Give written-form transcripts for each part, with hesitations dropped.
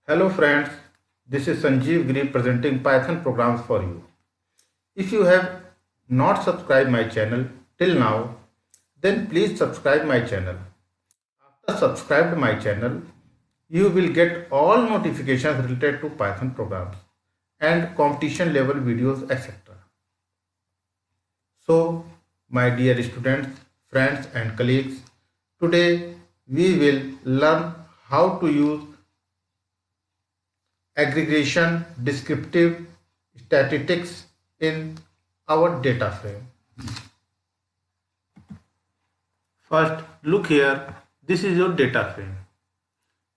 Hello friends, this is Sanjeev Giri presenting Python programs for you. If you have not subscribed my channel till now, then please subscribe my channel. After subscribed my channel, you will get all notifications related to Python programs and competition level videos etc. So, my dear students, friends and colleagues, today we will learn how to use aggregation, descriptive statistics in our data frame. First, look here. This is your data frame.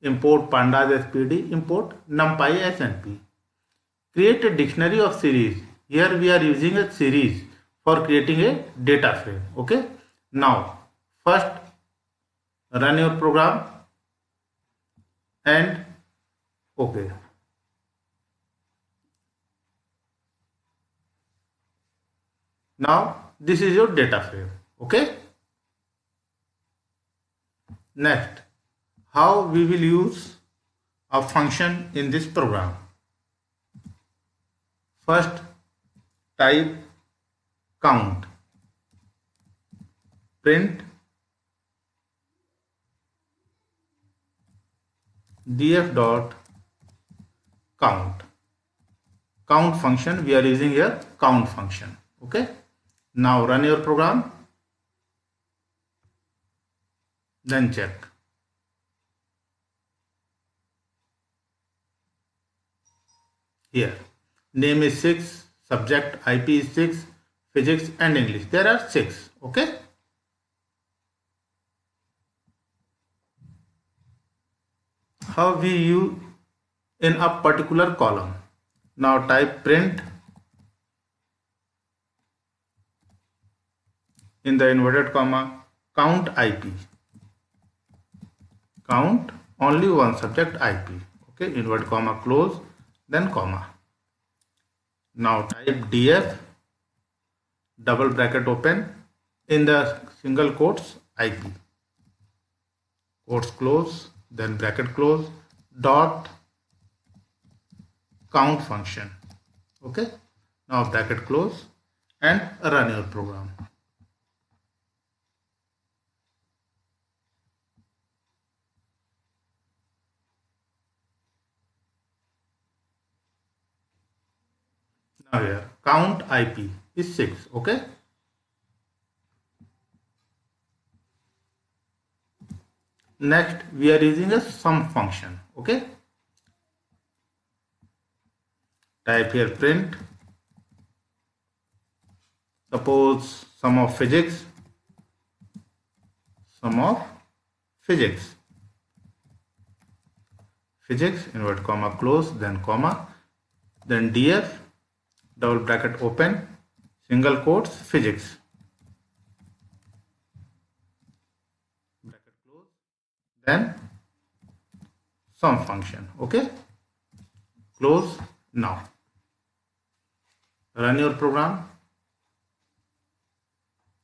Import pandas SPD, import numpy snp. Create a dictionary of series. Here we are using a series for creating a data frame. Okay. Now, first run your program and okay. Now this is your data frame. Okay. Next, how we will use a function in this program. First, type count, print df dot count. Count function, we are using here count function. Okay. Now run your program, then check. Here name is 6, subject IP is 6, physics and English, there are 6. Okay. How we use in a particular column. Now type print in the inverted comma count IP. Count only one subject IP. Okay, inverted comma close, then comma. Now type df double bracket open in the single quotes IP. Quotes close, then bracket close, dot count function. Okay. Now bracket close and run your program. Now here count IP is 6. Okay. Next we are using a sum function. Okay. Type here print, suppose sum of physics, physics inverted comma close, then comma, then df double bracket open single quotes physics, bracket close, then sum function. Okay, close. Now run your program,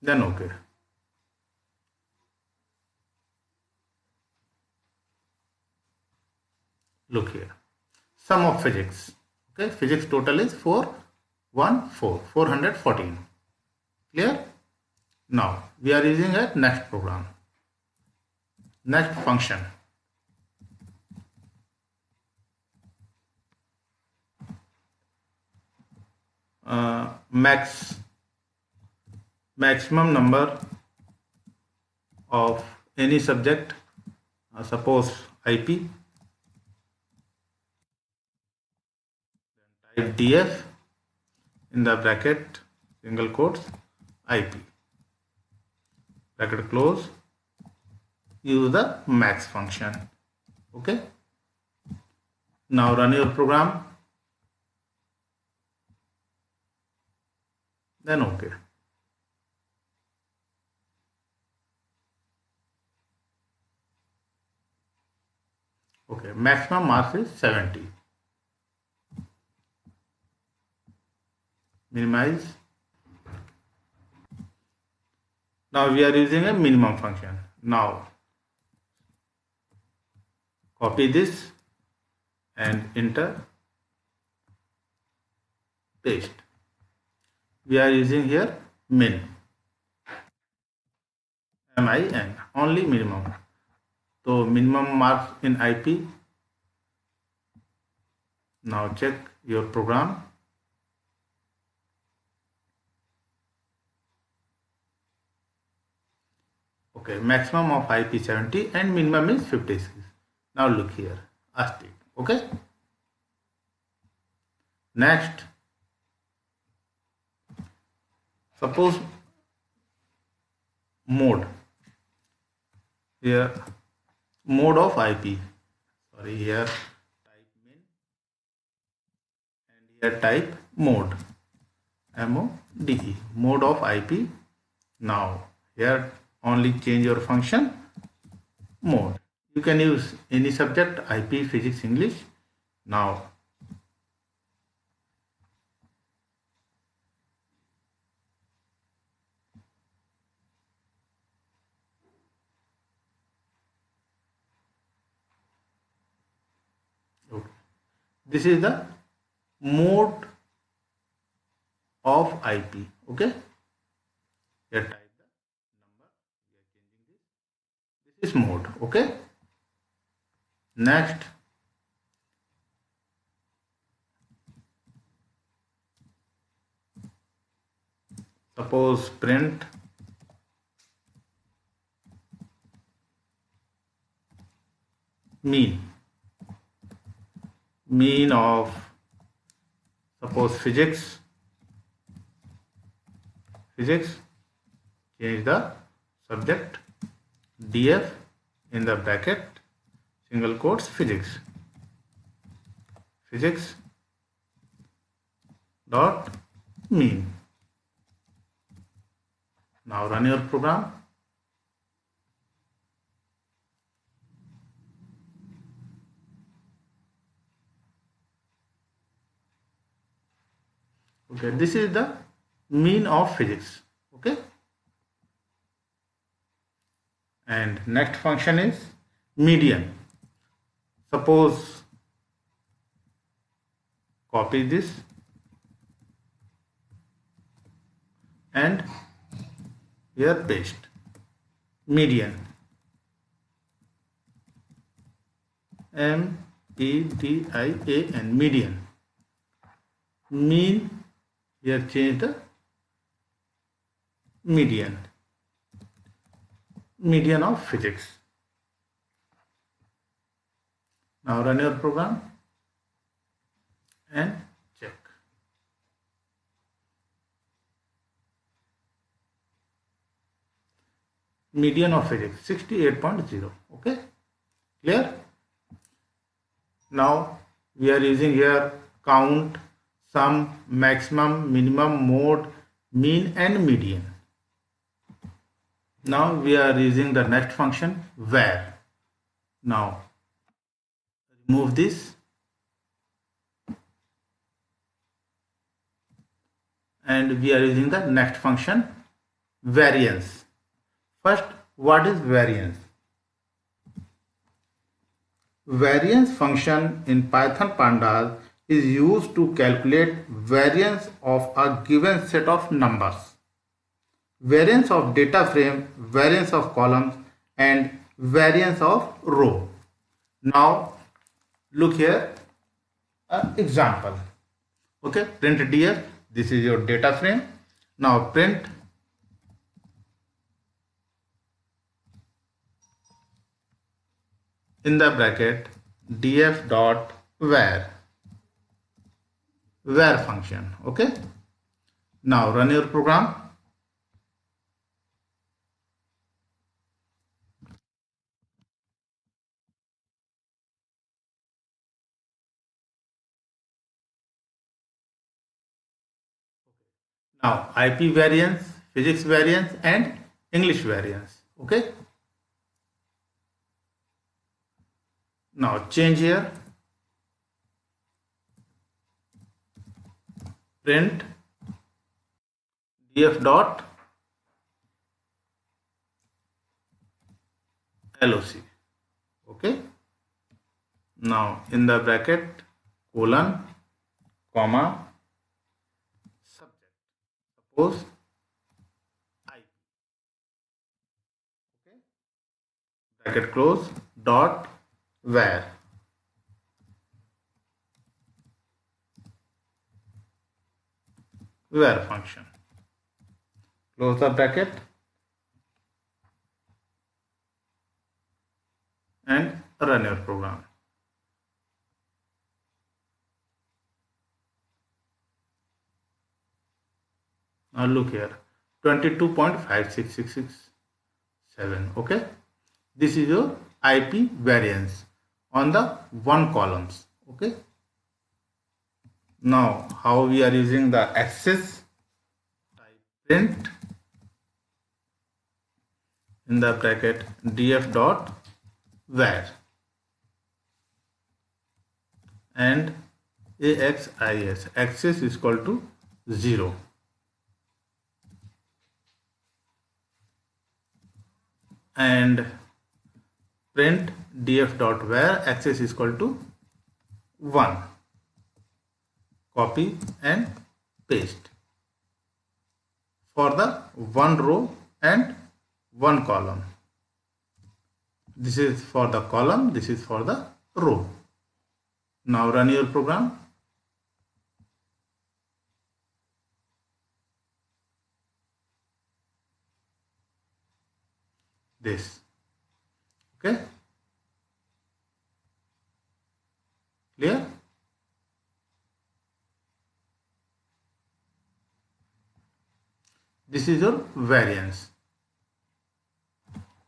then okay. Look here, sum of physics. Okay, physics total is 414. Clear? Now we are using a next program, next function. Maximum number of any subject, suppose IP, then type df in the bracket single quotes IP, bracket close, use the max function. Okay. Now run your program, then okay. Okay, maximum marks is 70. Minimize. Now we are using a minimum function. Now copy this and enter, paste. We are using here min, min, only minimum. So minimum marks in IP. Now check your program. Okay, maximum of IP 70 and minimum is 56. Now look here, asterisk. Okay. Next, suppose mode. Here mode of IP. Sorry, here type min and here type mode. MODE, mode of IP. Now here only change your function mode. You can use any subject, IP, physics, English. Now okay. This is the mode of IP. Okay, here type the number. We are changing this. This is mode. Okay. Next, suppose print mean of, suppose physics, change the subject DF in the bracket single quotes physics dot mean. Now run your program. Okay, this is the mean of physics. Okay, and next function is median. Suppose copy this and here paste median, MEDIAN, median. Mean, here change the median of physics. Now run your program and check. Median of physics 68.0. Okay, clear? Now we are using here count, sum, maximum, minimum, mode, mean and median. Now we are using the next function var. Now remove this and we are using the next function variance. First, what is variance? Variance function in Python pandas is used to calculate variance of a given set of numbers. Variance of data frame, variance of columns and variance of row. Now look here, example. Okay, print df, this is your data frame. Now print in the bracket df dot var function. Okay, now run your program. Now IP variance, physics variance and English variance. Okay, now change here, print df dot loc. Okay, Now in the bracket colon comma subject, suppose IP, okay, bracket close dot where function, close the bracket and run your program. Now look here, 22.56667. Okay, this is your IP variance on the one columns. Okay, now how we are using the access, type print in the bracket df dot where and axis, access is equal to 0, and print df dot where access is equal to 1. Copy and paste for the one row and one column. This is for the column, this is for the row. Now run your program. This. Okay. Clear? This is your variance.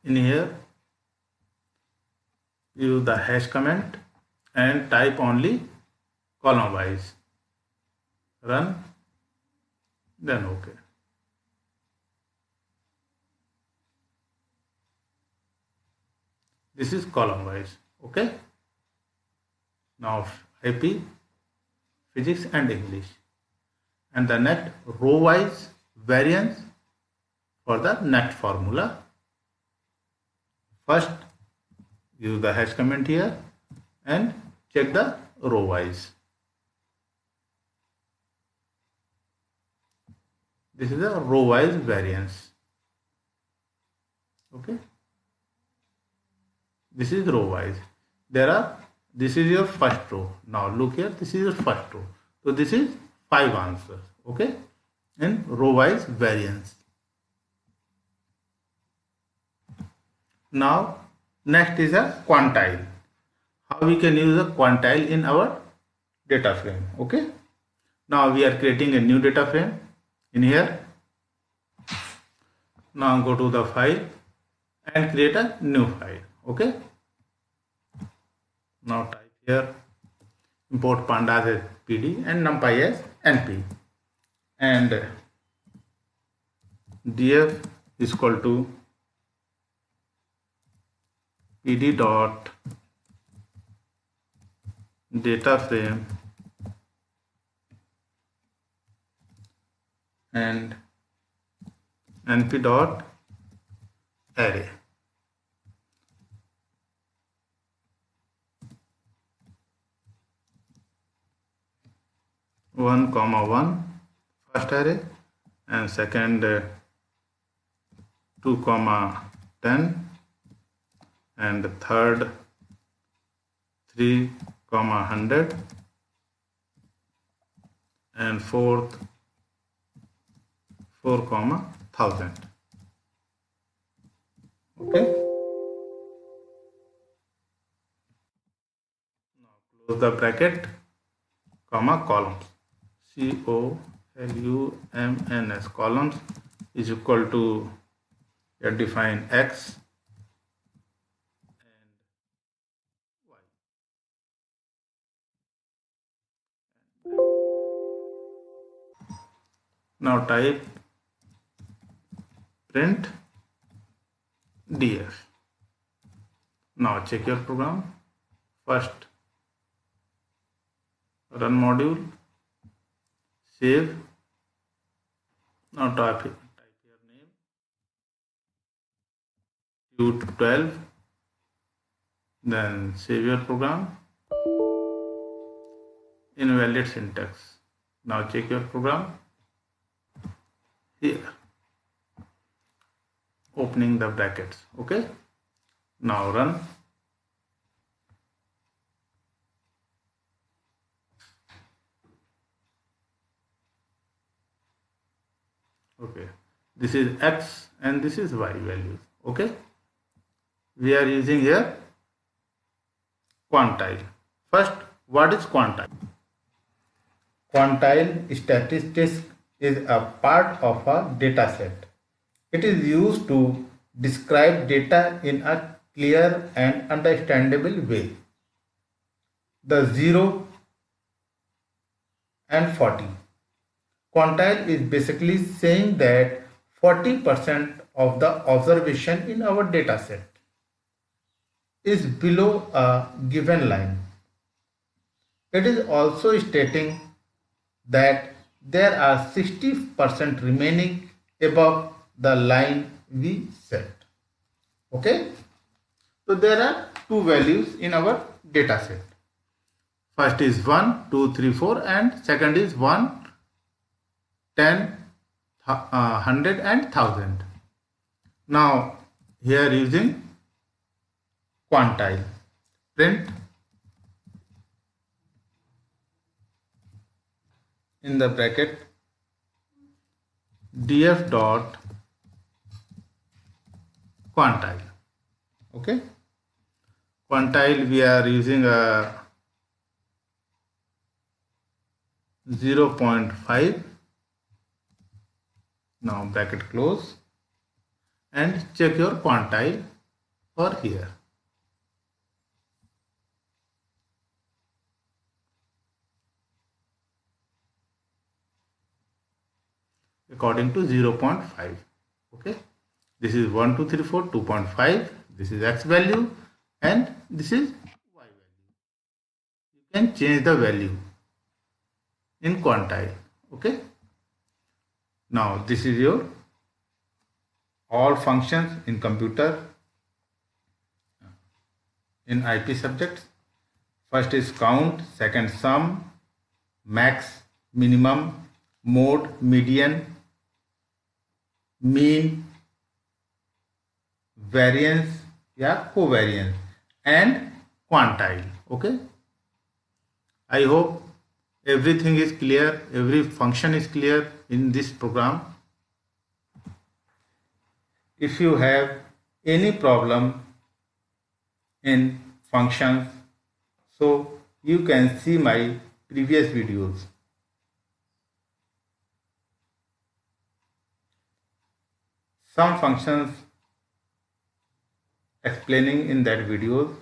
In here, use the hash comment and type only column wise. Run, then OK. This is column wise. Okay. Now IP, physics and English, and the next row wise variance for the next formula. First use the hash comment here and check the row wise. This is a row wise variance. Okay, this is row wise. This is your first row. Now look here, this is your first row. So this is 5 answers. Okay, in row wise variance. Now next is a quantile. How we can use a quantile in our data frame. Okay, now we are creating a new data frame in here. Now go to the file and create a new file. Okay, now type here import pandas as pd and numpy as np, and df is equal to pd dot data frame and np dot array. One comma one first array, and second 2 comma 10, and third 3 comma 100, and fourth 4 comma 1000. Okay, now close the bracket, comma columns, columns, columns is equal to, define x and y. Now type print df. Now check your program. First run module, save. Now type your name, U12, then save your program. invalid syntax. Now check your program. Here, opening the brackets. Okay, now run. Okay, this is x and this is y values. Okay, we are using here quantile. First, what is quantile? Quantile statistics is a part of a data set. It is used to describe data in a clear and understandable way. The 0 and 40. Quantile is basically saying that 40% of the observation in our data set is below a given line. It is also stating that there are 60% remaining above the line we set. Okay, so there are two values in our data set. First is 1, 2, 3, 4 and second is 1, 10, 100 and 1000. Now here using quantile, print in the bracket df dot quantile. Okay, quantile we are using a 0.5. Now bracket close and check your quantile for here. According to 0.5. Okay, this is 1, 2, 3, 4, 2.5. This is x value and this is y value. You can change the value in quantile. Okay, now this is your all functions in computer in IP subjects. First is count, second sum, max, minimum, mode, median, mean, variance या covariance and quantile. Okay, I hope everything is clear, every function is clear in this program. If you have any problem in functions, so you can see my previous videos. Some functions explaining in that videos.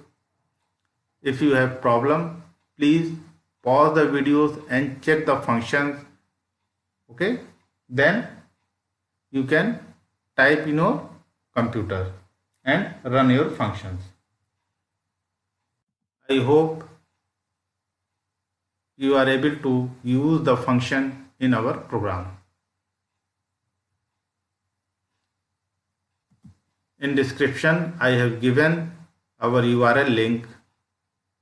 If you have problem, please pause the videos and check the functions. Okay, then you can type in your computer and run your functions. I hope you are able to use the function in our program. In description I have given our URL link,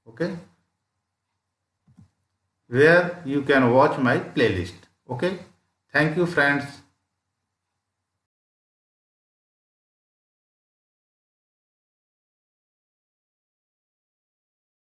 okay, where you can watch my playlist. Okay, thank you friends.